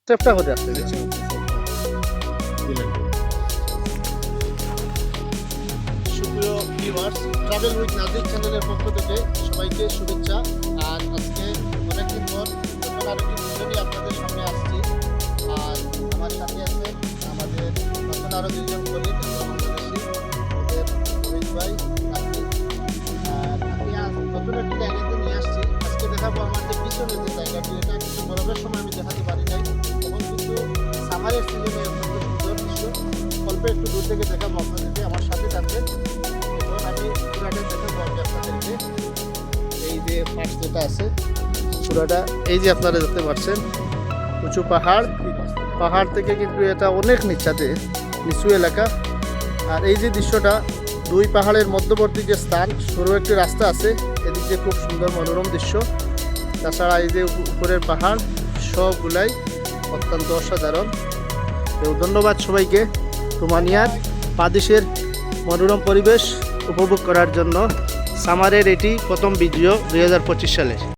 সেফটা হতে আসছে। সুপ্রিয় ভিউয়ার্স, ট্রাভেল উইথ নাজির চ্যানেলের পক্ষ থেকে সবাইকে শুভেচ্ছা। আর আজকে অনেকদিন পর নতুন আরো একটি ভিডিও নিয়ে আপনাদের সামনে আসছি। আর আমার সাথে আছে আমাদের নতুন আরো দুইজন কলিগ বাংলাদেশি, ওদের রোহিত ভাই, নাজির। আর আমি আজ নতুন একটি জায়গাতে নিয়ে আসছি। আজকে দেখাবো আমার যে পিছনের যে জায়গাটি, এটা কিন্তু বরফের সময় আমি দেখাতে পারি নাই। তখন কিন্তু সামারের সিজনে অত্যন্ত সুন্দর দৃশ্য। অল্প একটু দূর থেকে দেখাবো আপনাদেরকে, আমার সাথে থাকবেন। এখন আমি পুরাটা দেখাবো আমি আপনাদেরকে। এই যে ফার্স্ট যেটা আছে পুরাটা, এই যে আপনারা দেখতে পাচ্ছেন উঁচু পাহাড়। পাহাড় থেকে কিন্তু এটা অনেক নিচু এলাকা। আর এই যে দৃশ্যটা, দুই পাহাড়ের মধ্যবর্তী যে স্থান, সরু একটি রাস্তা আছে, এদিক দিয়ে খুব সুন্দর মনোরম দৃশ্য। তাছাড়া এই যে উপরের পাহাড় সবগুলাই অত্যন্ত অসাধারণ। তো ধন্যবাদ সবাইকে রোমানিয়ার পাদিসের মনোরম পরিবেশ উপভোগ করার জন্য। সামারের এটি প্রথম ভিডিও 2025 সালে।